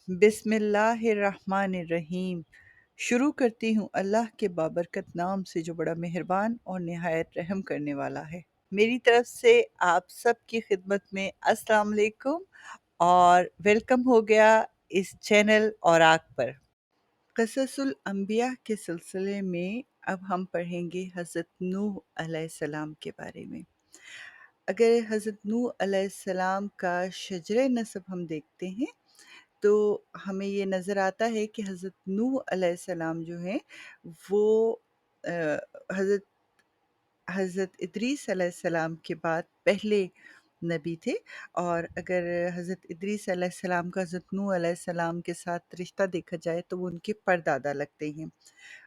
बिस्मिल्लाहिर्रहमानिर्रहीम। शुरू करती हूँ अल्लाह के बाबरकत नाम से जो बड़ा मेहरबान और निहायत रहम करने वाला है। मेरी तरफ से आप सब की खिदमत में अस्सलाम वालेकुम और वेलकम हो गया इस चैनल और आग पर। क़ससुल अंबिया के सिलसिले में अब हम पढ़ेंगे हज़रत नूह अलैहिस्सलाम के बारे में। अगर हज़रत नूह अलैहिस्सलाम का शजरे नसब हम देखते हैं तो हमें ये नज़र आता है कि हज़रत नूह अलैहिस्सलाम जो हैं वो अ, हज़रत हज़रत इदरीस अलैहिस्सलाम के बाद पहले नबी थे। और अगर हज़रत इदरीस अलैहिस्सलाम का हज़रत नूह अलैहिस्सलाम के साथ रिश्ता देखा जाए तो वो उनके परदादा लगते हैं।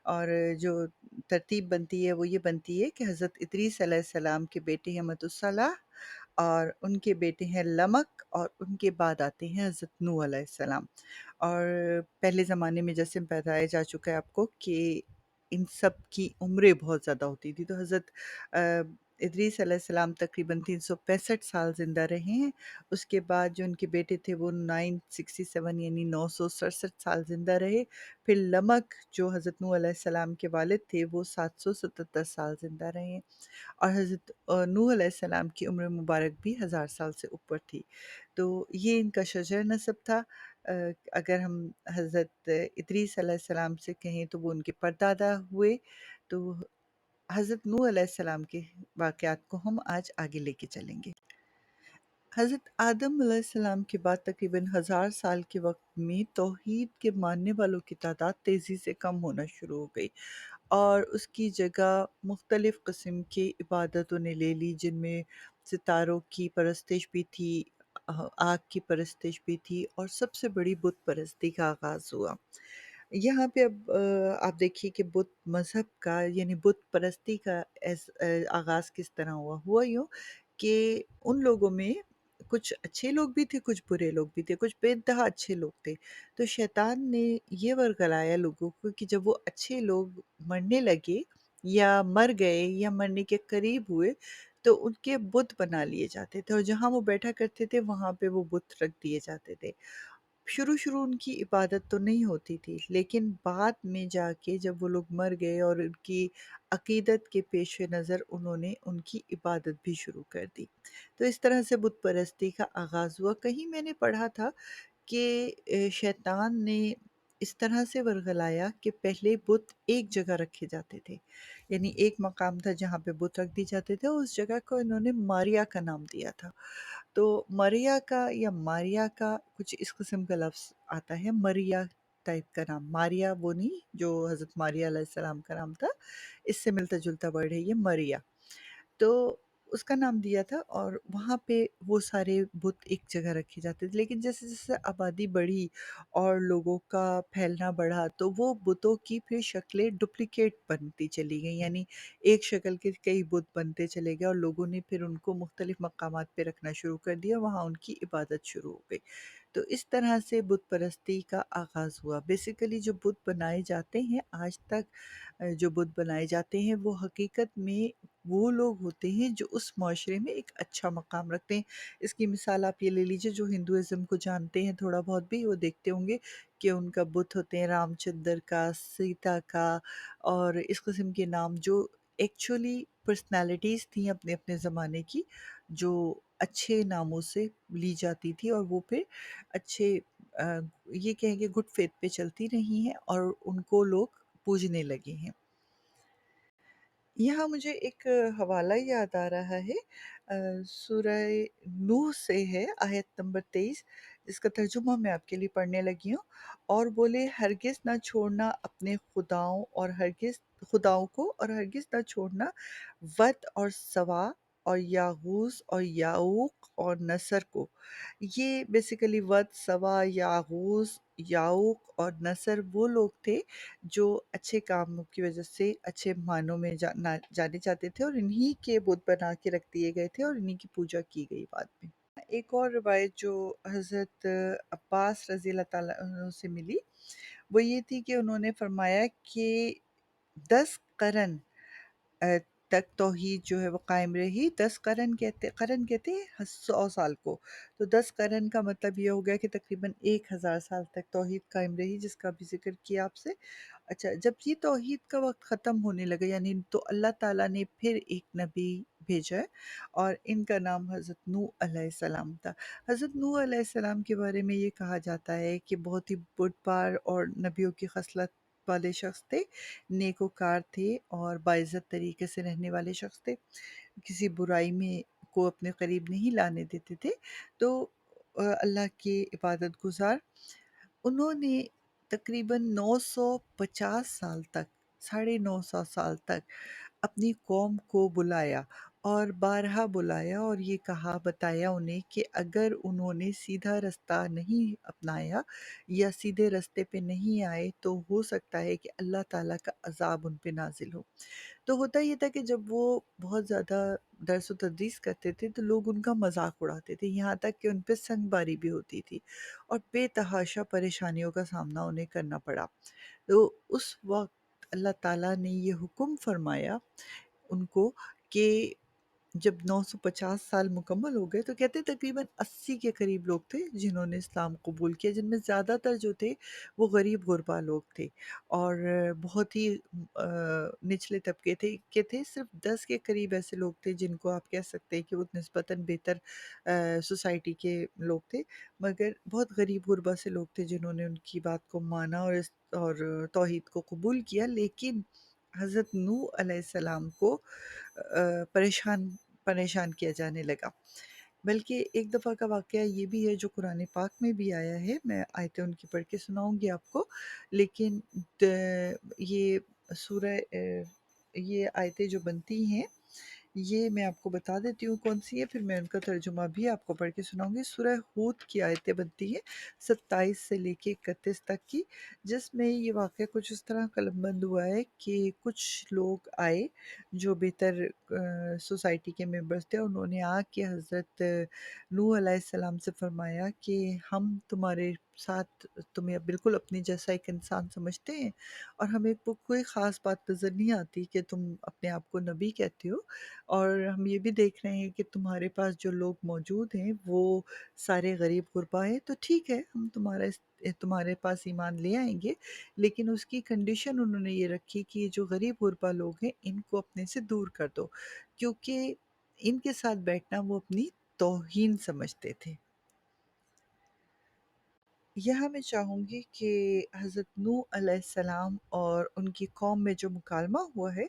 और जो तरतीब बनती है वो ये बनती है कि हज़रत इदरीस अलैहिस्सलाम के बेटे हैं मतुसलाह और उनके बेटे हैं लमक और उनके बाद आते हैं हज़रत नूह अलैहिस्सलाम। और पहले ज़माने में जैसे बताया जा चुका है आपको कि इन सब की उम्रें बहुत ज़्यादा होती थी। तो हज़रत अ, इदरीस अलैहिस्सलाम तकरीबन 365 साल ज़िंदा रहे हैं। उसके बाद जो उनके बेटे थे वो 967 यानी 967 साल ज़िंदा रहे। फिर लमक जो हज़रत नूह अलैहिस्सलाम के वालिद थे वो 777 साल ज़िंदा रहे। और हज़रत नूह अलैहिस्सलाम की उम्र मुबारक भी 1000 साल से ऊपर थी। तो ये इनका शजर नसब था। अगर हम हज़रत इदरीस अलैहिस्सलाम से कहें तो वो उनके परदादा हुए। तो हज़रत नूह अलैहिस्सलाम के वाक़यात को हम आज आगे लेके चलेंगे। हज़रत आदम अलैहिस्सलाम के बाद तकरीबन 1000 साल के वक़्त में तौहीद के मानने वालों की तादाद तेज़ी से कम होना शुरू हो गई और उसकी जगह मुख्तलिफ़ किस्म की इबादतों ने ले ली, जिनमें सितारों की परस्तिश भी थी, आग की परस्तिश भी थी और सबसे बड़ी बुत परस्ती का आगाज़ हुआ। यहाँ पे अब आप देखिए कि बुत मज़हब का यानी बुत परस्ती का आगाज़ किस तरह हुआ। हुआ यूँ कि उन लोगों में कुछ अच्छे लोग भी थे, कुछ बुरे लोग भी थे, कुछ बेइंतहा अच्छे लोग थे। तो शैतान ने ये वर्गलाया लोगों को कि जब वो अच्छे लोग मरने लगे या मर गए या मरने के करीब हुए तो उनके बुत बना लिए जाते थे और जहाँ वो बैठा करते थे वहाँ पे वो बुत रख दिए जाते थे। शुरू-शुरू उनकी इबादत तो नहीं होती थी, लेकिन बाद में जाके जब वो लोग मर गए और उनकी अक़ीदत के पेश नज़र उन्होंने उनकी इबादत भी शुरू कर दी। तो इस तरह से बुत परस्ती का आगाज़ हुआ। कहीं मैंने पढ़ा था कि शैतान ने इस तरह से वर्गलाया कि पहले बुत एक जगह रखे जाते थे, यानी एक मकाम था जहाँ पे बुत रख दिए जाते थे, उस जगह को इन्होंने मारिया का नाम दिया था। तो मरिया का या मारिया का कुछ इस किस्म का लफ्ज़ आता है, मरिया टाइप का नाम, मारिया वो नहीं जो हज़रत मारिया अलैहिस्सलाम का नाम था, इससे मिलता-जुलता वर्ड है ये मरिया। तो उसका नाम दिया था और वहाँ पे वो सारे बुत एक जगह रखे जाते थे। लेकिन जैसे-जैसे आबादी बढ़ी और लोगों का फैलना बढ़ा तो वो बुतों की फिर शक्लें डुप्लिकेट बनती चली गईं, यानी एक शक्ल के कई बुत बनते चले गए और लोगों ने फिर उनको मुख्तलिफ़ मकामात पे रखना शुरू कर दिया, वहाँ उनकी इबादत शुरू हो गई। तो इस तरह से बुत परस्ती का आगाज़ हुआ। बेसिकली जो बुत बनाए जाते हैं आज तक जो बुत बनाए जाते हैं वो हकीकत में वो लोग होते हैं जो उस माशरे में एक अच्छा मकाम रखते हैं। इसकी मिसाल आप ये ले लीजिए, जो हिंदुइज़्म को जानते हैं थोड़ा बहुत भी, वो देखते होंगे कि उनका बुत होते हैं रामचंद्र का, सीता का और इस किस्म के नाम जो एक्चुअली पर्सनैलिटीज़ थी अपने अपने ज़माने की, जो अच्छे नामों से ली जाती थी और वो फिर अच्छे ये कहेंगे गुड फेथ पे चलती रही हैं और उनको लोग पूजने लगे हैं। यहाँ मुझे एक हवाला याद आ रहा है, सूरह नूह से है, आयत नंबर 23, जिसका तर्जुमा मैं आपके लिए पढ़ने लगी हूँ। और बोले हरगिज़ ना छोड़ना अपने खुदाओं को और हरगिज़ ना छोड़ना वद और सवा और यागूस और याऊक और नसर को। ये बेसिकली वद, सवा, यागूस, याऊक और नसर वो लोग थे जो अच्छे कामों की वजह से अच्छे मानों में जाने जाते थे और इन्हीं के बुत बना के रख दिए गए थे और इन्हीं की पूजा की गई बाद में। एक और रिवायत जो हज़रत अब्बास रज़ी अल्लाह ताला अन्हु से मिली, वो ये थी कि उन्होंने फरमाया कि 10 करन تک توحید جو ہے وہ قائم رہی. 10 قرن کہتے ہیں 100 سال کو. تو 10 قرن کا مطلب یہ ہو گیا کہ تقریباً 1000 سال تک توحید قائم رہی، جس کا بھی ذکر کیا آپ سے. اچھا، جب یہ توحید کا وقت ختم ہونے لگا، یعنی تو اللہ تعالیٰ نے پھر ایک نبی بھیجا ہے، اور ان کا نام حضرت نوح علیہ السلام تھا. حضرت نوح علیہ السلام کے بارے میں یہ کہا جاتا ہے کہ بہت ہی بردبار اور نبیوں کی خصلت والے شخص تھے، نیکوکار تھے اور باعزت طریقے سے رہنے والے شخص تھے. کسی برائی میں کو اپنے قریب نہیں لانے دیتے تھے. تو اللہ کے عبادت گزار انہوں نے تقریباً 950 سال تک، 950 سال تک اپنی قوم کو بلایا، اور بارہا بلایا، اور یہ کہا بتایا انہیں کہ اگر انہوں نے سیدھا رستہ نہیں اپنایا یا سیدھے رستے پہ نہیں آئے تو ہو سکتا ہے کہ اللہ تعالیٰ کا عذاب ان پہ نازل ہو. تو ہوتا یہ تھا کہ جب وہ بہت زیادہ درس و تدریس کرتے تھے تو لوگ ان کا مذاق اڑاتے تھے، یہاں تک کہ ان پہ سنگ باری بھی ہوتی تھی اور بے تحاشا پریشانیوں کا سامنا انہیں کرنا پڑا. تو اس وقت اللہ تعالیٰ نے یہ حکم فرمایا ان کو کہ جب 950 سال مکمل ہو گئے تو کہتے تقریباً 80 کے قریب لوگ تھے جنہوں نے اسلام قبول کیا، جن میں زیادہ تر جو تھے وہ غریب غربا لوگ تھے اور بہت ہی نچلے طبقے تھے کہ تھے. صرف 10 کے قریب ایسے لوگ تھے جن کو آپ کہہ سکتے ہیں کہ وہ نسبتاً بہتر سوسائٹی کے لوگ تھے، مگر بہت غریب غربا سے لوگ تھے جنہوں نے ان کی بات کو مانا اور توحید کو قبول کیا. لیکن حضرت نوح علیہ السلام کو پریشان کیا جانے لگا. بلکہ ایک دفعہ کا واقعہ یہ بھی ہے جو قرآن پاک میں بھی آیا ہے، میں آیتیں ان کی پڑھ کے سناؤں گی آپ کو. لیکن یہ سورہ یہ آیتیں جو بنتی ہیں یہ میں آپ کو بتا دیتی ہوں کون سی ہے، پھر میں ان کا ترجمہ بھی آپ کو پڑھ کے سناؤں گی. سورہ ہود کی آیتیں بنتی ہیں 27 سے لے کے 31 تک کی، جس میں یہ واقعہ کچھ اس طرح قلم بند ہوا ہے کہ کچھ لوگ آئے جو بہتر سوسائٹی کے ممبرس تھے. انہوں نے آ کے حضرت نوح علیہ السلام سے فرمایا کہ ہم تمہارے ساتھ تمہیں بالکل اپنی جیسا ایک انسان سمجھتے ہیں، اور ہمیں کوئی خاص بات نظر نہیں آتی کہ تم اپنے آپ کو نبی کہتے ہو، اور ہم یہ بھی دیکھ رہے ہیں کہ تمہارے پاس جو لوگ موجود ہیں وہ سارے غریب غربا ہیں. تو ٹھیک ہے، ہم تمہارے پاس ایمان لے آئیں گے، لیکن اس کی کنڈیشن انہوں نے یہ رکھی کہ یہ جو غریب غربا لوگ ہیں ان کو اپنے سے دور کر دو، کیونکہ ان کے ساتھ بیٹھنا وہ اپنی توہین سمجھتے تھے. یہاں میں چاہوں گی کہ حضرت نوح علیہ السلام اور ان کی قوم میں جو مکالمہ ہوا ہے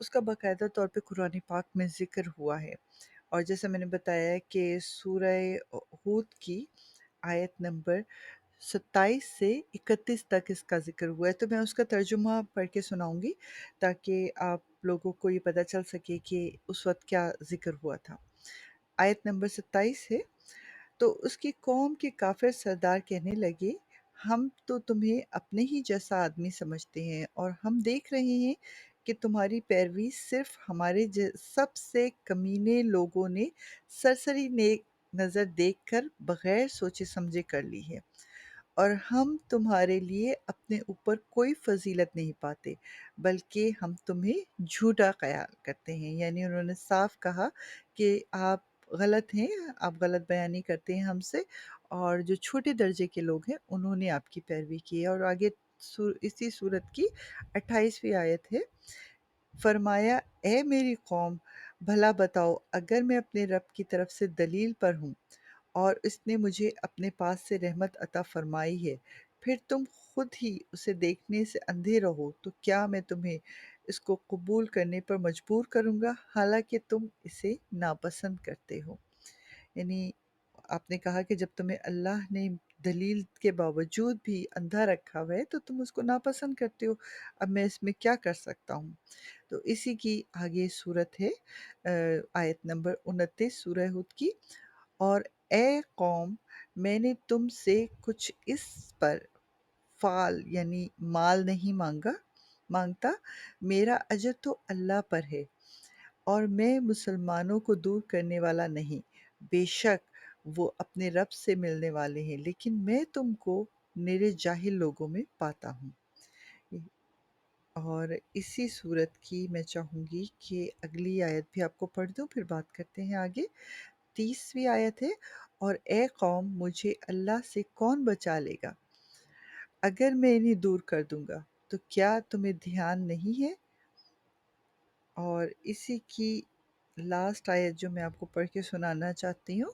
اس کا باقاعدہ طور پہ قرآن پاک میں ذکر ہوا ہے، اور جیسے میں نے بتایا ہے کہ سورہ ہود کی آیت نمبر 27 سے 31 تک اس کا ذکر ہوا ہے. تو میں اس کا ترجمہ پڑھ کے سناؤں گی تاکہ آپ لوگوں کو یہ پتہ چل سکے کہ اس وقت کیا ذکر ہوا تھا. آیت نمبر 27 ہے: تو اس کی قوم کے کافر سردار کہنے لگے، ہم تو تمہیں اپنے ہی جیسا آدمی سمجھتے ہیں، اور ہم دیکھ رہے ہیں کہ تمہاری پیروی صرف ہمارے سب سے کمینے لوگوں نے سرسری نیک نظر دیکھ کر بغیر سوچے سمجھے کر لی ہے، اور ہم تمہارے لیے اپنے اوپر کوئی فضیلت نہیں پاتے، بلکہ ہم تمہیں جھوٹا خیال کرتے ہیں. یعنی انہوں نے صاف کہا کہ آپ غلط ہیں، آپ غلط بیانی کرتے ہیں ہم سے، اور جو چھوٹے درجے کے لوگ ہیں انہوں نے آپ کی پیروی کی ہے. اور آگے اسی صورت کی 28ویں آیت ہے: فرمایا، اے میری قوم، بھلا بتاؤ، اگر میں اپنے رب کی طرف سے دلیل پر ہوں اور اس نے مجھے اپنے پاس سے رحمت عطا فرمائی ہے، پھر تم خود ہی اسے دیکھنے سے اندھے رہو، تو کیا میں تمہیں اس کو قبول کرنے پر مجبور کروں گا، حالانکہ تم اسے ناپسند کرتے ہو. یعنی آپ نے کہا کہ جب تمہیں اللہ نے دلیل کے باوجود بھی اندھا رکھا ہوا ہے تو تم اس کو ناپسند کرتے ہو، اب میں اس میں کیا کر سکتا ہوں. تو اسی کی آگے صورت ہے آیت نمبر 29 سورہ ہود کی: اور اے قوم، میں نے تم سے کچھ اس پر فال یعنی مال نہیں مانگتا، میرا اجر تو اللہ پر ہے، اور میں مسلمانوں کو دور کرنے والا نہیں. بے شک وہ اپنے رب سے ملنے والے ہیں، لیکن میں تم کو میرے جاہل لوگوں میں پاتا ہوں. اور اسی صورت کی میں چاہوں گی کہ اگلی آیت بھی آپ کو پڑھ دوں، پھر بات کرتے ہیں آگے۔ 30ویں آیت ہے، اور اے قوم مجھے اللہ سے کون بچا لے گا؟ اگر میں انہیں دور کر دوں گا تو کیا تمہیں دھیان نہیں ہے؟ اور اسی کی لاسٹ آیت جو میں آپ کو پڑھ کے سنانا چاہتی ہوں،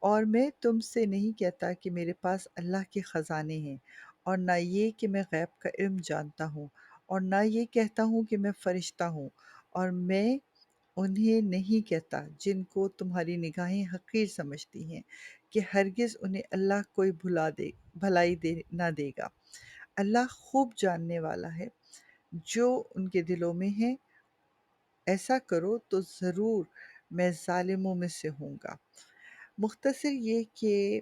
اور میں تم سے نہیں کہتا کہ میرے پاس اللہ کے خزانے ہیں، اور نہ یہ کہ میں غیب کا علم جانتا ہوں، اور نہ یہ کہتا ہوں کہ میں فرشتہ ہوں، اور میں انہیں نہیں کہتا جن کو تمہاری نگاہیں حقیر سمجھتی ہیں کہ ہرگز انہیں اللہ کوئی بھلائی نہ دے گا۔ اللہ خوب جاننے والا ہے جو ان کے دلوں میں ہے، ایسا کرو تو ضرور میں ظالموں میں سے ہوں گا۔ مختصر یہ کہ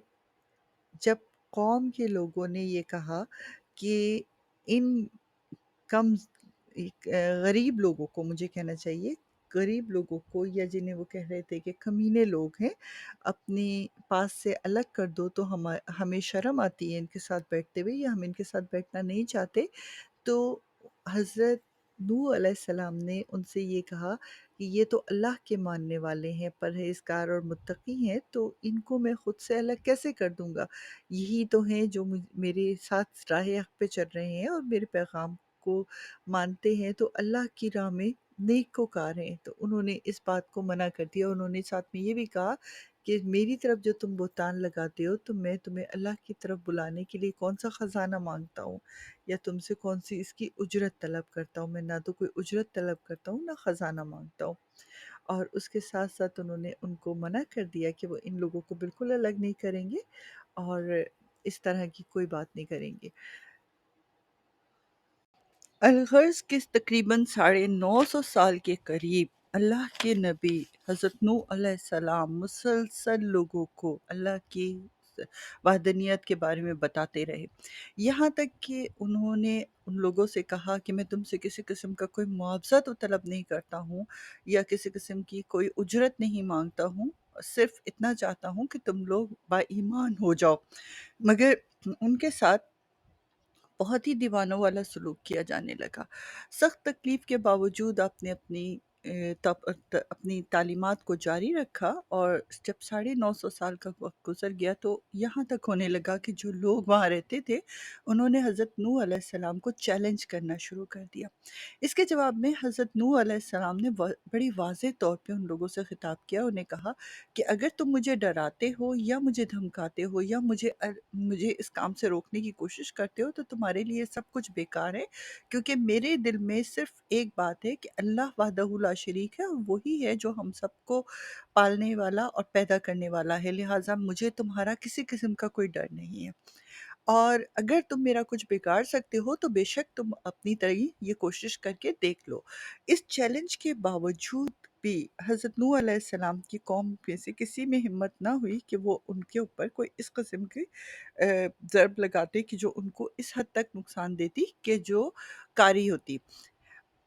جب قوم کے لوگوں نے یہ کہا کہ ان کم غریب لوگوں کو، مجھے کہنا چاہیے غریب لوگوں کو، یا جنہیں وہ کہہ رہے تھے کہ کمینے لوگ ہیں، اپنی پاس سے الگ کر دو، تو ہمیں شرم آتی ہے ان کے ساتھ بیٹھتے ہوئے، یا ہم ان کے ساتھ بیٹھنا نہیں چاہتے۔ تو حضرت نوح علیہ السلام نے ان سے یہ کہا کہ یہ تو اللہ کے ماننے والے ہیں، پرہیزگار اور متقی ہیں، تو ان کو میں خود سے الگ کیسے کر دوں گا؟ یہی تو ہیں جو میرے ساتھ راہ حق پہ چل رہے ہیں اور میرے پیغام کو مانتے ہیں، تو اللہ کی راہ میں نیکوکار ہیں۔ تو انہوں نے اس بات کو منع کر دیا۔ انہوں نے ساتھ میں یہ بھی کہا کہ میری طرف جو تم بہتان لگاتے ہو، تو میں تمہیں اللہ کی طرف بلانے کے لیے کون سا خزانہ مانگتا ہوں، یا تم سے کون سی اس کی اجرت طلب کرتا ہوں؟ میں نہ تو کوئی اجرت طلب کرتا ہوں، نہ خزانہ مانگتا ہوں۔ اور اس کے ساتھ ساتھ انہوں نے ان کو منع کر دیا کہ وہ ان لوگوں کو بالکل الگ نہیں کریں گے، اور اس طرح کی کوئی بات نہیں کریں گے۔ الغرض کے تقریباً 950 سال کے قریب اللہ کے نبی حضرت نوح علیہ السلام مسلسل لوگوں کو اللہ کی وحدانیت کے بارے میں بتاتے رہے، یہاں تک کہ انہوں نے ان لوگوں سے کہا کہ میں تم سے کسی قسم کا کوئی معاوضہ تو طلب نہیں کرتا ہوں، یا کسی قسم کی کوئی اجرت نہیں مانگتا ہوں، صرف اتنا چاہتا ہوں کہ تم لوگ با ایمان ہو جاؤ۔ مگر ان کے ساتھ بہت ہی دیوانوں والا سلوک کیا جانے لگا۔ سخت تکلیف کے باوجود آپ نے اپنی تعلیمات کو جاری رکھا، اور جب 950 سال کا وقت گزر گیا تو یہاں تک ہونے لگا کہ جو لوگ وہاں رہتے تھے انہوں نے حضرت نوح علیہ السلام کو چیلنج کرنا شروع کر دیا۔ اس کے جواب میں حضرت نوح علیہ السلام نے بڑی واضح طور پہ ان لوگوں سے خطاب کیا، انہیں کہا کہ اگر تم مجھے ڈراتے ہو یا مجھے دھمکاتے ہو یا مجھے اس کام سے روکنے کی کوشش کرتے ہو، تو تمہارے لیے سب کچھ بیکار ہے، کیونکہ میرے دل میں صرف ایک بات ہے کہ اللہ وحدہ لا شریک ہے، اور وہی ہے جو ہم سب کو پالنے والا اور پیدا کرنے والا ہے، لہٰذا مجھے تمہارا کسی قسم کا کوئی ڈر نہیں ہے، اور اگر تم میرا کچھ بگاڑ سکتے ہو تو بے شک تم اپنی طرح یہ کوشش کر کے دیکھ لو۔ اس چیلنج کے باوجود بھی حضرت نوح علیہ السلام کی قوم میں سے کسی میں ہمت نہ ہوئی کہ وہ ان کے اوپر کوئی اس قسم کی ضرب لگاتے کہ جو ان کو اس حد تک نقصان دیتی کہ جو کاری ہوتی۔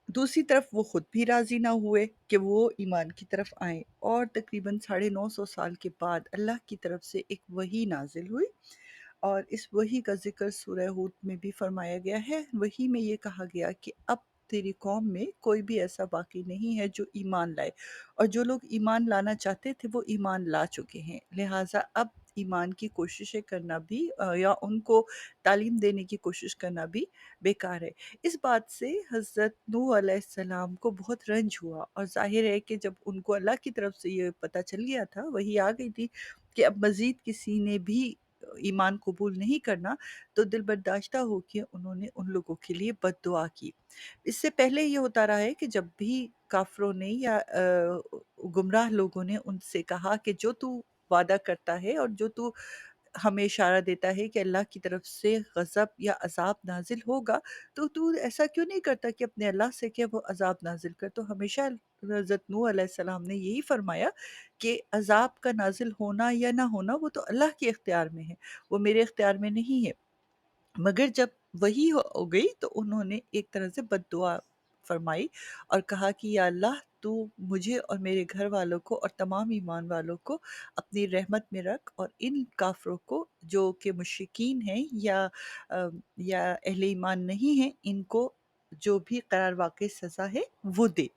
دوسری طرف وہ خود بھی راضی نہ ہوئے کہ وہ ایمان کی طرف آئیں، اور تقریباً 950 سال کے بعد اللہ کی طرف سے ایک وحی نازل ہوئی، اور اس وحی کا ذکر سورہ ہود میں بھی فرمایا گیا ہے۔ وحی میں یہ کہا گیا کہ اب تیری قوم میں کوئی بھی ایسا باقی نہیں ہے جو ایمان لائے، اور جو لوگ ایمان لانا چاہتے تھے وہ ایمان لا چکے ہیں، لہٰذا اب ایمان کی کوششیں کرنا بھی یا ان کو تعلیم دینے کی کوشش کرنا بھی بیکار ہے۔ اس بات سے حضرت نوح علیہ السلام کو بہت رنج ہوا، اور ظاہر ہے کہ جب ان کو اللہ کی طرف سے یہ پتہ چل گیا تھا، وہی آ گئی تھی کہ اب مزید کسی نے بھی ایمان قبول نہیں کرنا، تو دل برداشتہ ہو کے انہوں نے ان لوگوں کے لیے بد دعا کی۔ اس سے پہلے یہ ہوتا رہا ہے کہ جب بھی کافروں نے یا گمراہ لوگوں نے ان سے کہا کہ جو تو وعدہ کرتا ہے اور جو تو ہمیں اشارہ دیتا ہے کہ اللہ کی طرف سے غضب یا عذاب نازل ہوگا، تو ایسا کیوں نہیں کرتا کہ اپنے اللہ سے کہ وہ عذاب نازل کر؟ تو ہمیشہ حضرت نوح علیہ السلام نے یہی فرمایا کہ عذاب کا نازل ہونا یا نہ ہونا وہ تو اللہ کے اختیار میں ہے، وہ میرے اختیار میں نہیں ہے۔ مگر جب وہی ہو گئی تو انہوں نے ایک طرح سے بد دعا فرمائی، اور کہا کہ یا اللہ تو مجھے اور میرے گھر والوں کو اور تمام ایمان والوں کو اپنی رحمت میں رکھ، اور ان کافروں کو جو کہ مشرکین ہیں یا اہل ایمان نہیں ہیں، ان کو जो भी करार वाक़ई सज़ा है वो दे।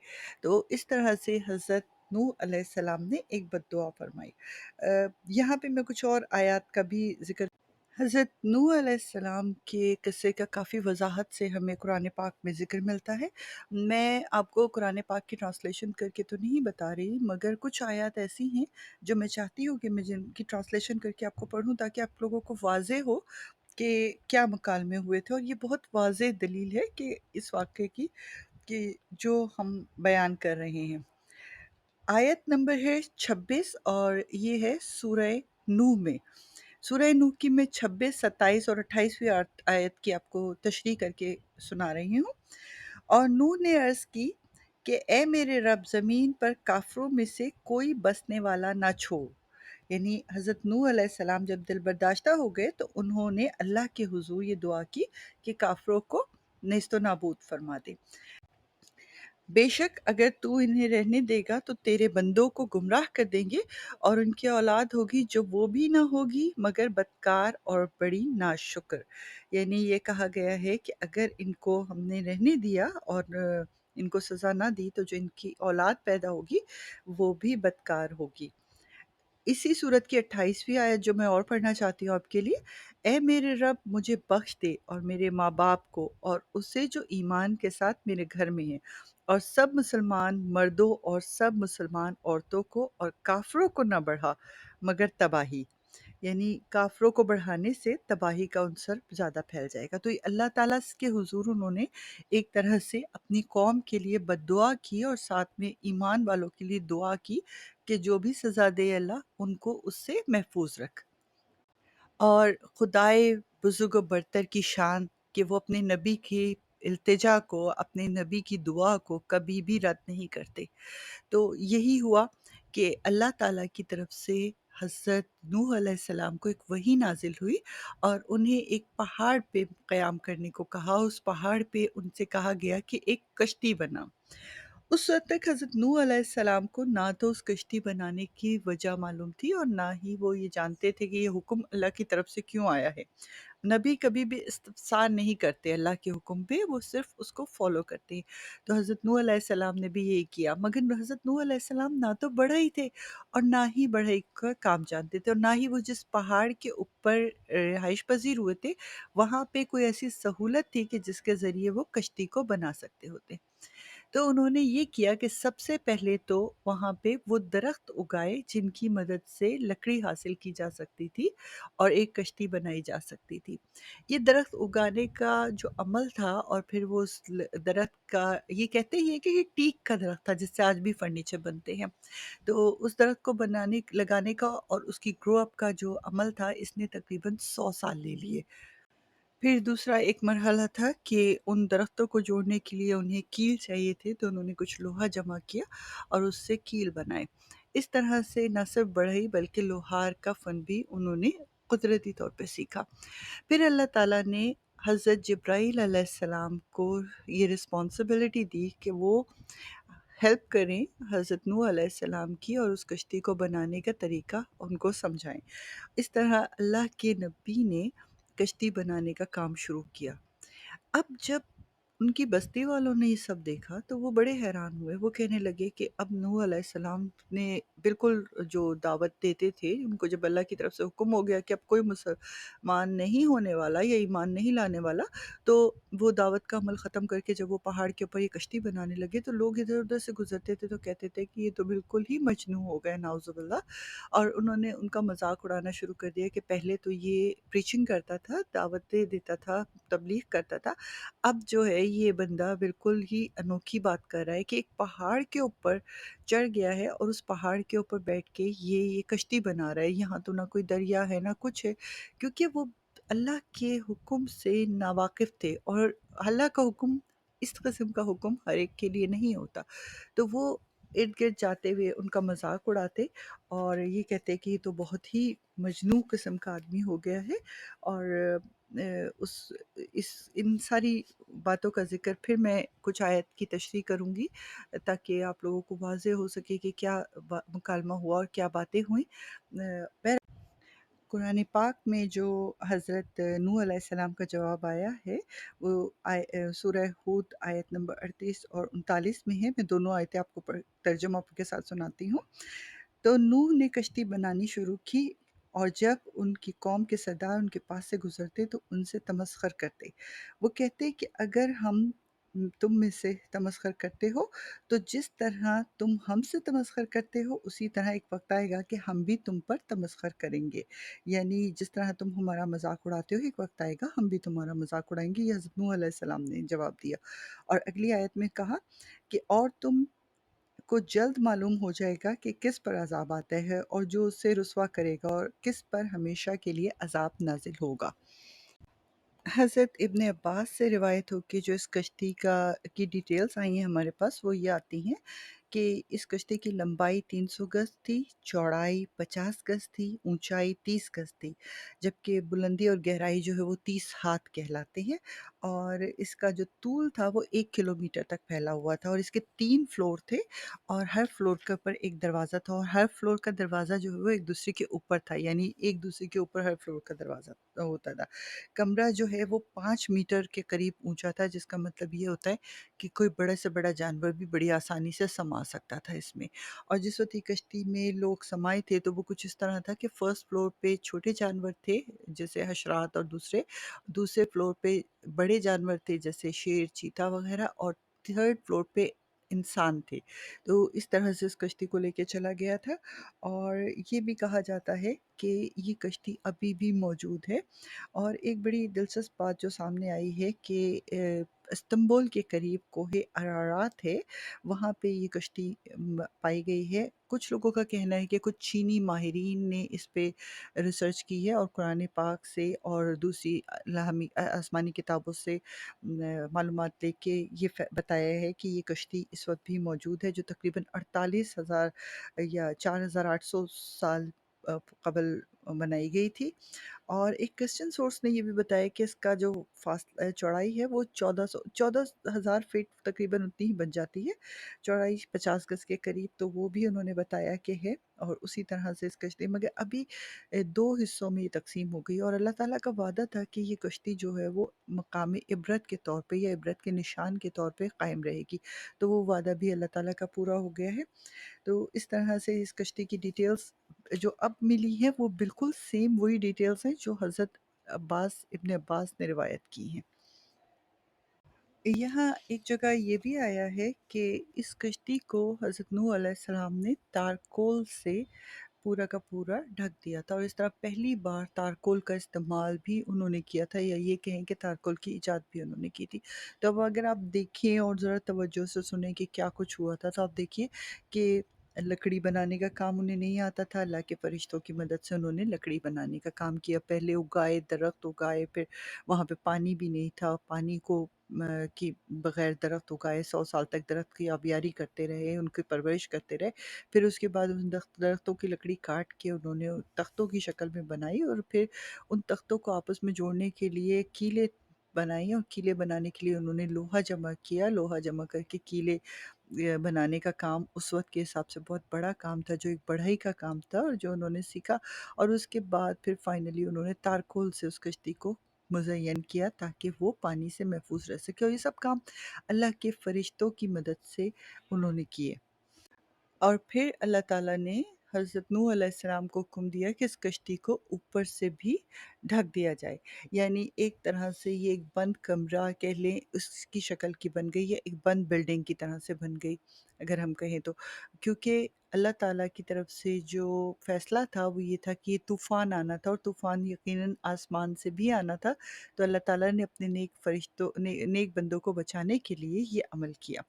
तो इस तरह से हज़रत नूह अलैहिस्सलाम ने एक बद्दुआ फ़रमाई। यहाँ पे मैं कुछ और आयत का भी ज़िक्र। हज़रत नूह अलैहिस्सलाम के किस्से का काफ़ी वज़ाहत से हमें कुरान पाक में ज़िक्र मिलता है। मैं आपको कुरान पाक की ट्रांसलेशन करके तो नहीं बता रही, मगर कुछ आयत ऐसी हैं जो मैं चाहती हूँ कि मैं जिनकी ट्रांसलेशन करके आपको पढ़ूँ, ताकि आप लोगों को वाज़ेह हो कि क्या मकालमे हुए थे। और ये बहुत वाज़ेह दलील है कि इस वाक़ये की, कि जो हम बयान कर रहे हैं। आयत नंबर है 26 और ये है सूरह नूह में। सूरह नूह की मैं 26, 27 और 28वीं आयत की आपको तशरीह करके सुना रही हूँ। और नूह ने अर्ज़ की कि ए मेरे रब, ज़मीन पर काफ़िरों में से कोई बसने वाला ना छोड़। यानी हज़रत नूह अलैहिस्सलाम जब दिल बर्दाश्ता हो गए तो उन्होंने अल्लाह के हुज़ूर ये दुआ की कि काफ़िरों को नेस्तो नाबूद फरमा दे। बेशक अगर तू इन्हें रहने देगा तो तेरे बंदों को गुमराह कर देंगे, और उनकी औलाद होगी जो वो भी ना होगी मगर बदकार और बड़ी नाशुक्र। यानी ये कहा गया है कि अगर इनको हमने रहने दिया और इनको सज़ा ना दी तो जो इनकी औलाद पैदा होगी वो भी बदकार होगी। इसी सूरत की 28वीं आयत जो मैं और पढ़ना चाहती हूँ आपके लिए। ऐ मेरे रब, मुझे बख्श दे और मेरे माँ बाप को और उसे जो ईमान के साथ मेरे घर में है, और सब मुसलमान मर्दों और सब मुसलमान औरतों को, और काफिरों को न बढ़ा मगर तबाही। यानी काफ़िरों को बढ़ाने से तबाही का अनसर ज़्यादा फैल जाएगा। तो ये अल्लाह ताला के हुज़ूर उन्होंने एक तरह से अपनी कौम के लिए बद्दुआ की और साथ में ईमान वालों के लिए दुआ की कि जो भी सज़ा दे अल्लाह, उनको उससे महफूज रख। और खुदाए बुज़ुर्ग व बरतर की शान कि वो अपने नबी की इल्तिजा को, अपने नबी की दुआ को कभी भी रद्द नहीं करते। तो यही हुआ कि अल्लाह ताला की तरफ से हज़रत नूह अलैहिस्सलाम को एक वही नाज़िल हुई और उन्हें एक पहाड़ पे क़याम करने को कहा। उस पहाड़ पे उनसे कहा गया कि एक कश्ती बना। उस वक़्त तक हज़रत नूह अलैहिस्सलाम को ना तो उस कश्ती बनाने की वजह मालूम थी और ना ही वो ये जानते थे कि ये हुक्म अल्लाह की तरफ से क्यों आया है। नबी कभी भी इस्तफ़सार नहीं करते अल्लाह के हुक्म पे, वो सिर्फ़ उसको फ़ॉलो करते हैं। तो हज़रत नूह अलैहिस्सलाम ने भी यही किया, मगर हज़रत नूह अलैहिस्सलाम ना तो बढ़ई थे और ना ही बढ़ई का काम जानते थे, और ना ही वो जिस पहाड़ के ऊपर रिहाइश पज़ीर हुए थे, वहाँ पे कोई ऐसी सहूलत थी कि जिसके ज़रिए वो कश्ती को बना सकते होते। तो उन्होंने ये किया कि सबसे पहले तो वहाँ पे वो दरख्त उगाए जिनकी मदद से लकड़ी हासिल की जा सकती थी और एक कश्ती बनाई जा सकती थी। ये दरख्त उगाने का जो अमल था, और फिर वो उस दरख्त का, ये कहते ही हैं कि ये टीक का दरख्त था जिससे आज भी फर्नीचर बनते हैं। तो उस दरख्त को बनाने लगाने का और उसकी ग्रो अप का जो अमल था, इसने तकरीबन 100 साल ले लिए। फिर दूसरा एक मरहला था कि उन दरख्तों को जोड़ने के लिए उन्हें कील चाहिए थे, तो उन्होंने कुछ लोहा जमा किया और उससे कील बनाए। इस तरह से न सिर्फ बढ़ई बल्कि लोहार का फ़न भी उन्होंने कुदरती तौर पे सीखा। फिर अल्लाह ताला ने हज़रत जिब्राईल अलैहिस्सलाम को ये रिस्पॉन्सिबिलिटी दी कि वो हेल्प करें हज़रत नूह अलैहिस्सलाम की और उस कश्ती को बनाने का तरीका उनको समझाएँ। इस तरह अल्लाह के नबी ने कश्ती बनाने का काम शुरू किया। अब जब उनकी बस्ती वालों ने ये सब देखा तो वो बड़े हैरान हुए। वो कहने लगे कि अब नूह अलैहिस्सलाम ने बिल्कुल जो दावत देते थे, उनको जब अल्लाह की तरफ से हुक्म हो गया कि अब कोई मुसलमान नहीं होने वाला या ईमान नहीं लाने वाला, तो वो दावत का अमल ख़त्म करके जब वो पहाड़ के ऊपर ये कश्ती बनाने लगे तो लोग इधर-उधर से गुज़रते थे तो कहते थे कि ये तो बिल्कुल ही मजनू हो गए, नाउज़ुबिल्लाह। और उन्होंने उनका मज़ाक उड़ाना शुरू कर दिया कि पहले तो ये प्रीचिंग करता था, दावतें देता था, तबलीग करता था, अब जो है ये बंदा बिल्कुल ही अनोखी बात कर रहा है कि एक पहाड़ के ऊपर चढ़ गया है और उस पहाड़ के ऊपर बैठ के ये कश्ती बना रहा है। यहाँ तो ना कोई दरिया है ना कुछ है, क्योंकि वो अल्लाह के हुक्म से नावाकिफ़ थे और अल्लाह का हुक्म, इस किस्म का हुक्म हर एक के लिए नहीं होता। तो वो इर्द-गिर्द जाते हुए उनका मज़ाक उड़ाते और ये कहते कि ये तो बहुत ही मजनू किस्म का आदमी हो गया है। और उस इस इन सारी बातों का ज़िक्र फिर मैं कुछ आयत की तशरीह करूँगी, ताकि आप लोगों को वाज़ेह हो सके कि क्या मुकालमा हुआ और क्या बातें हुईं। बहर कुरान पाक में जो हज़रत नूह अलैहिस्सलाम का जवाब आया है, वो सूरह हूद आयत नंबर 38 और 39 में है। मैं दोनों आयतें आपको तर्जुमा के साथ सुनाती हूँ। तो नूह ने कश्ती बनानी शुरू की, और जब उनकी कौम के सरदार उनके पास से गुजरते तो उनसे तमस्खर करते। वो कहते कि अगर हम तुम में से तमस्खर करते हो, तो जिस तरह तुम हमसे तमस्खर करते हो, उसी तरह एक वक्त आएगा कि हम भी तुम पर तमस्खर करेंगे। यानी जिस तरह तुम हमारा मजाक उड़ाते हो, एक वक्त आएगा हम भी तुम्हारा मजाक उड़ाएंगे। ये हज़रत नूह अलैहिस्सलाम ने जवाब दिया। और अगली आयत में कहा कि और तुम को जल्द मालूम हो जाएगा कि किस पर अज़ाब आता है, और जो उससे रुसवा करेगा, और किस पर हमेशा के लिए अज़ाब नाज़िल होगा। हज़रत इब्न अब्बास से रिवायत हो के जो इस कश्ती की डिटेल्स आई हैं हमारे पास, वो ये आती हैं कि इस कश्ती की लंबाई 300 गज़ थी, चौड़ाई 50 गज़ थी, ऊंचाई 30 गज़ थी, जबकि बुलंदी और गहराई जो है वो 30 हाथ कहलाते हैं। और इसका जो तूल था वो 1 किलोमीटर तक फैला हुआ था, और इसके 3 फ्लोर थे, और हर फ्लोर के ऊपर एक दरवाज़ा था, और हर फ्लोर का दरवाज़ा जो है वो एक दूसरे के ऊपर था, यानी एक दूसरे के ऊपर हर फ्लोर का दरवाज़ा होता था। कमरा जो है वो 5 मीटर के करीब ऊंचा था, जिसका मतलब ये होता है कि कोई बड़े से बड़ा जानवर भी बड़ी आसानी से समा सकता था इसमें। और जिस वक्त ये कश्ती में लोग समाये थे, तो वो कुछ इस तरह था कि फर्स्ट फ्लोर पे छोटे जानवर थे, जैसे हशरात, और दूसरे दूसरे फ्लोर पे बड़े जानवर थे, जैसे शेर, चीता वगैरह, और थर्ड फ्लोर पे इंसान थे। तो इस तरह से उस कश्ती को लेके चला गया था। और ये भी कहा जाता है कि ये कश्ती अभी भी मौजूद है। और एक बड़ी दिलचस्प बात जो सामने आई है कि इस्तांबुल के करीब कोहे अरारात है, वहाँ पे ये कश्ती पाई गई है। कुछ लोगों का कहना है कि कुछ चीनी माहिरीन ने इस पे रिसर्च की है, और कुरान पाक से और दूसरी आसमानी किताबों से मालूमात लेके ये बताया है कि ये कश्ती इस वक्त भी मौजूद है, जो तकरीबन 48,000 या 4,800 साल कबल बनाई गई थी। और एक क्रिश्चियन सोर्स ने ये भी बताया कि इसका जो चौड़ाई है वो 14,000 फीट तकरीबन उतनी ही बन जाती है। चौड़ाई 50 गज के करीब, तो वो भी उन्होंने बताया कि है। और उसी तरह से इस कश्ती, मगर अभी 2 हिस्सों में ये तक़सीम हो गई, और अल्लाह ताला का वादा था कि ये कश्ती जो है वो मकाम इबरत के तौर पे या इबरत के निशान के तौर पे कायम रहेगी। तो वो वादा भी अल्लाह ताला का पूरा हो गया है। तो इस तरह से इस कश्ती की डिटेल्स जो अब मिली हैं, वो बिल्कुल सेम वही डिटेल्स हैं जो हज़रत इब्न अब्बास ने रिवायत की हैं। यहाँ एक जगह ये भी आया है कि इस कश्ती को हज़रत नूह अलैहिस्सलाम ने तारकोल से पूरा का पूरा ढक दिया था, और इस तरह पहली बार तारकोल का इस्तेमाल भी उन्होंने किया था, या ये कहें कि तारकोल की इजाद भी उन्होंने की थी। तो अब अगर आप देखें और ज़रा तवज्जो से सुनें कि क्या कुछ हुआ था, तो आप देखिए कि लकड़ी बनाने का काम उन्हें नहीं आता था। अल्लाह के फरिश्तों की मदद से उन्होंने लकड़ी बनाने का काम किया। पहले उगाए, दरख्त उगाए, फिर वहाँ पे पानी भी नहीं था, पानी को कि बगैर दरख्त उगाए 100 साल तक दरख्त की आबियारी करते रहे, उनकी परवरिश करते रहे। फिर उसके बाद उन दरख्तों की लकड़ी काट के उन्होंने तख्तों की शक्ल में बनाई, और फिर उन तख्तों को आपस में जोड़ने के लिए कीलें बनाई, और कीलें बनाने के लिए उन्होंने लोहा जमा किया। लोहा जमा करके कीलें बनाने का काम उस वक़्त के हिसाब से बहुत बड़ा काम था, जो एक बढ़ई का काम था, और जो उन्होंने सीखा। और उसके बाद फिर फाइनली उन्होंने तारकोल से उस कश्ती को मुज़य्यन किया, ताकि वो पानी से महफूज़ रह सके, और ये सब काम अल्लाह के फ़रिश्तों की मदद से उन्होंने किए। और फिर अल्लाह ताला ने हज़रत नूह अलैहिस्सलाम को हुक्म दिया कि इस कश्ती को ऊपर से भी ढक दिया जाए। यानी एक तरह से ये एक बंद कमरा कह लें, उसकी शक्ल की बन गई, या एक बंद बिल्डिंग की तरह से बन गई, अगर हम कहें तो। क्योंकि अल्लाह ताला की तरफ से जो फ़ैसला था वो ये था कि तूफ़ान आना था, और तूफ़ान यकीनन आसमान से भी आना था। तो अल्लाह ताला ने अपने नेक बंदों को बचाने के लिए ये अमल किया।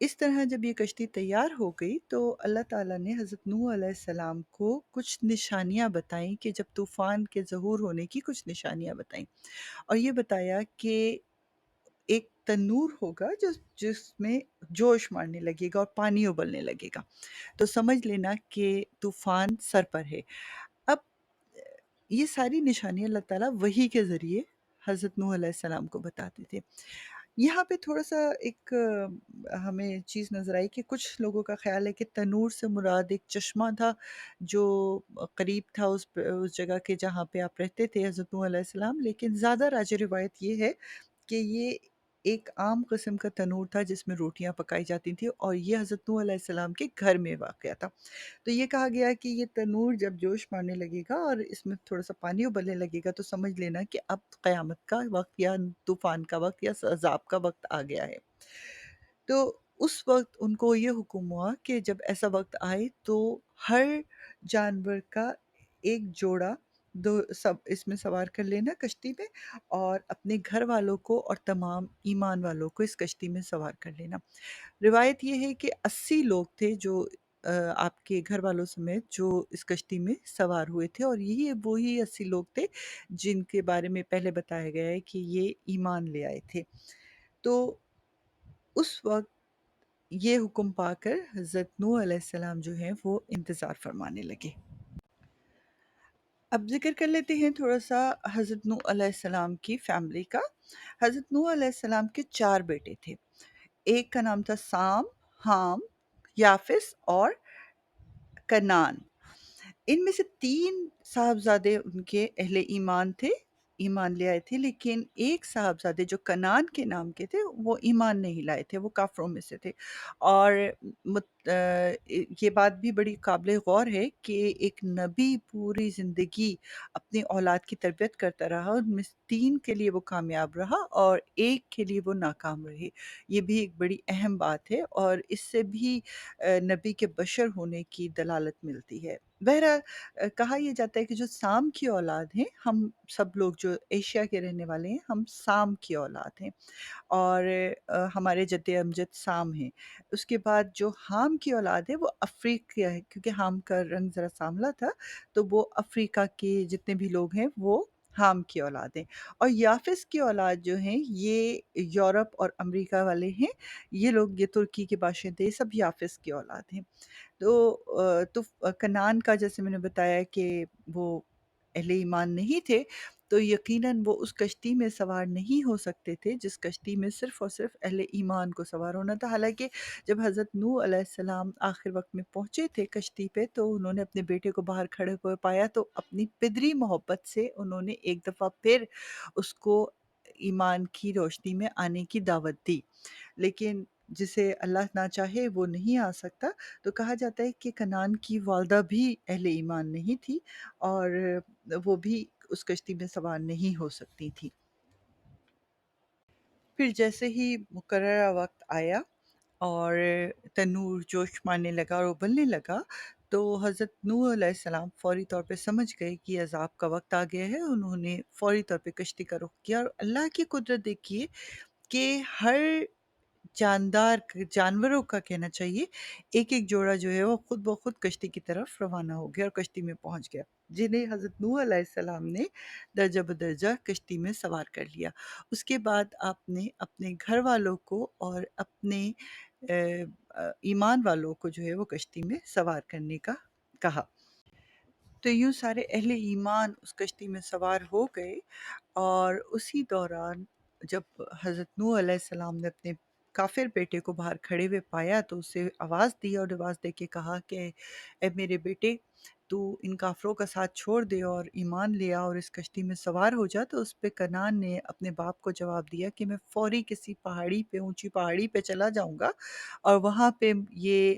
इस तरह जब ये कश्ती तैयार हो गई, तो अल्लाह ताला ने हज़रत नूह अलैहिस्सलाम को कुछ निशानियाँ बताईं, कि जब तूफ़ान के ज़हूर होने की कुछ निशानियाँ बताईं, और ये बताया कि एक तन्नूर होगा जिसमें जोश मारने लगेगा और पानी उबलने लगेगा। तो समझ लेना कि तूफ़ान सर पर है। अब ये सारी निशानियाँ अल्लाह ताला वही के ज़रिए हज़रत नूह अलैहिस्सलाम को बताते थे। यहाँ पे थोड़ा-सा एक हमें चीज़ नज़र आई कि कुछ लोगों का ख़्याल है कि तनूर से मुराद एक चश्मा था, जो करीब था उस जगह के जहाँ पे आप रहते थे हज़रत नूह अलैहिस्सलाम। लेकिन ज़्यादा राज रिवायत ये है कि ये एक आम किस्म का तनूर था जिसमें रोटियाँ पकाई जाती थी, और ये हज़रत नूह अलैहिस्सलाम के घर में वाक़या था। तो ये कहा गया है कि ये तनूर जब जोश मारने लगेगा और इसमें थोड़ा-सा पानी उबलने लगेगा, तो समझ लेना कि अब क़यामत का वक़्त या तूफ़ान का वक़्त या अज़ाब का वक़्त आ गया है। तो उस वक़्त उनको ये हुक्म हुआ कि जब ऐसा वक़्त आए तो हर जानवर का एक जोड़ा दो सब इसमें सवार कर लेना कश्ती में, और अपने घर वालों को और तमाम ईमान वालों को इस कश्ती में सवार कर लेना। रिवायत ये है कि 80 लोग थे जो आपके घर वालों समेत जो इस कश्ती में सवार हुए थे, और यही वही 80 लोग थे जिनके बारे में पहले बताया गया है कि ये ईमान ले आए थे। तो उस वक़्त ये हुक्म पाकर हज़रत नूह अलैहिस्सलाम जो हैं वो इंतज़ार फ़रमाने लगे। अब ज़िक्र कर लेते हैं थोड़ा-सा हज़रत नूह अलैहिस्सलाम की फ़ैमिली का। हज़रत नूह अलैहिस्सलाम के 4 बेटे थे। एक का नाम था साम, हाम, याफ़िस और कनान। इनमें से 3 साहबज़ादे उनके अहले ईमान थे, ईमान ले आए थे, लेकिन एक साहबज़ादे जो कनान के नाम के थे, वो ईमान नहीं लाए थे, वो काफ़िरों में से थे। और ये बात भी बड़ी काबिल गौर है कि एक नबी पूरी ज़िंदगी अपनी औलाद की तरबियत करता रहा, उनमें से 3 के लिए वो कामयाब रहा और 1 के लिए वो नाकाम रहे। ये भी एक बड़ी अहम बात है, और इससे भी नबी के बशर होने की दलालत मिलती है। बहरहाल, कहा ये जाता है कि जो साम की औलाद हैं, हम सब लोग जो एशिया के रहने वाले हैं, हम साम की औलाद हैं, और हमारे जद्द अमजद साम हैं। उसके बाद जो हाम की औलाद है वो अफ्रीका है, क्योंकि हाम का रंग ज़रा सांवला था, तो वो अफ्रीका के जितने भी लोग हैं वो हाम की औलाद हैं। और याफिस की औलाद जो हैं ये यूरोप और अमेरिका वाले हैं। ये लोग, ये तुर्की के बाशिंदे, सब याफिस की औलाद हैं। कनान का जैसे मैंने बताया कि वो अहले ईमान नहीं थे, तो यकीनन वो उस कश्ती में सवार नहीं हो सकते थे जिस कश्ती में सिर्फ़ और सिर्फ़ अहले ईमान को सवार होना था। हालाँकि जब हज़रत नूह अलैहिस्सलाम आखिर वक़्त में पहुँचे थे कश्ती पे, तो उन्होंने अपने बेटे को बाहर खड़े हुए पाया, तो अपनी पिदरी मोहब्बत से उन्होंने एक दफ़ा फिर उसको ईमान की रोशनी में आने की दावत दी। लेकिन जिसे अल्लाह ना चाहे वो नहीं आ सकता। तो कहा जाता है कि कनान की वालिदा भी अहले ईमान नहीं थी, और वो भी उस कश्ती में सवार नहीं हो सकती थी। फिर जैसे ही मुकर्ररा वक़्त आया और तनूर जोश मारने लगा और उबलने लगा, तो हज़रत नूह अलैहिस्सलाम फ़ौरी तौर पे समझ गए कि अज़ाब का वक़्त आ गया है। उन्होंने फ़ौरी तौर पे कश्ती का रुख़ किया, और अल्लाह की कुदरत देखिए कि हर जानवरों का कहना चाहिए, एक-एक जोड़ा जो है वो खुद ब खुद कश्ती की तरफ रवाना हो गया और कश्ती में पहुँच गया, जिन्हें हज़रत नूह अलैहिस्सलाम ने दर्जा बदर्जा कश्ती में सवार कर लिया। उसके बाद आपने अपने घर वालों को और अपने ईमान वालों को जो है वो कश्ती में सवार करने का कहा। तो यूँ सारे अहले ईमान उस कश्ती में सवार हो गए, और उसी दौरान जब हज़रत नूह अलैहिस्सलाम ने अपने काफ़िर बेटे को बाहर खड़े हुए पाया, तो उसे आवाज़ दी और आवाज़ दे के कहा कि ए मेरे बेटे, तू इन काफ़िरों का साथ छोड़ दे और ईमान ले आ और इस कश्ती में सवार हो जा। तो उस पे कनान ने अपने बाप को जवाब दिया कि मैं फ़ौरी किसी पहाड़ी पे, ऊँची पहाड़ी पे चला जाऊँगा, और वहाँ पे ये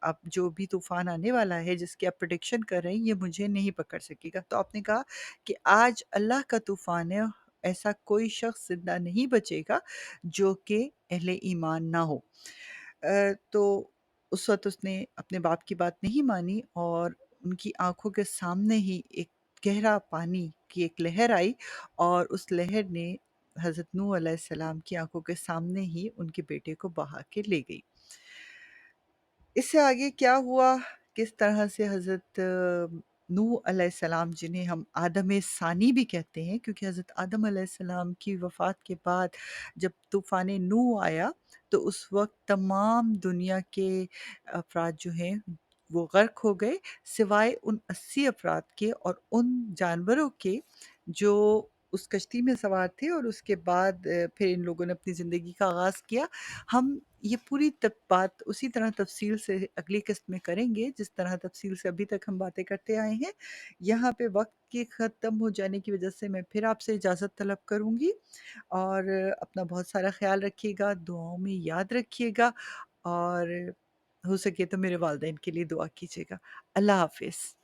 अब जो भी तूफ़ान आने वाला है जिसकी आप प्रेडिक्शन कर रहे हैं, ये मुझे नहीं पकड़ सकेगा। तो आपने कहा कि आज अल्लाह का तूफ़ान है, ऐसा कोई शख़्स ज़िंदा नहीं बचेगा जो कि अहले ईमान ना हो। तो उस वक़्त उसने अपने बाप की बात नहीं मानी, और उनकी आँखों के सामने ही एक गहरा पानी की एक लहर आई, और उस लहर ने हज़रत नूह अलैहिस्सलाम की आँखों के सामने ही उनके बेटे को बहा के ले गई। इससे आगे क्या हुआ, किस तरह से हज़रत नूह अलैहिस्सलाम, जिन्हें हम आदम सानी भी कहते हैं, क्योंकि हज़रत आदम अलैहिस्सलाम की वफ़ात के बाद जब तूफ़ान नूह आया, तो उस वक़्त तमाम दुनिया के अफ़राद जो हैं वो गर्क हो गए, सिवाय उन 80 अफ़राद के और उन जानवरों के जो اس کشتی میں سوار تھے اور اس کے بعد پھر ان لوگوں نے اپنی زندگی کا آغاز کیا۔ ہم یہ پوری بات اسی طرح تفصیل سے اگلی قسط میں کریں گے جس طرح تفصیل سے ابھی تک ہم باتیں کرتے آئے ہیں۔ یہاں پہ وقت کے ختم ہو جانے کی وجہ سے میں پھر آپ سے اجازت طلب کروں گی، اور اپنا بہت سارا خیال رکھیے گا، دعاؤں میں یاد رکھیے گا، اور ہو سکے تو میرے والدین کے لیے دعا کیجیے گا۔ اللہ حافظ۔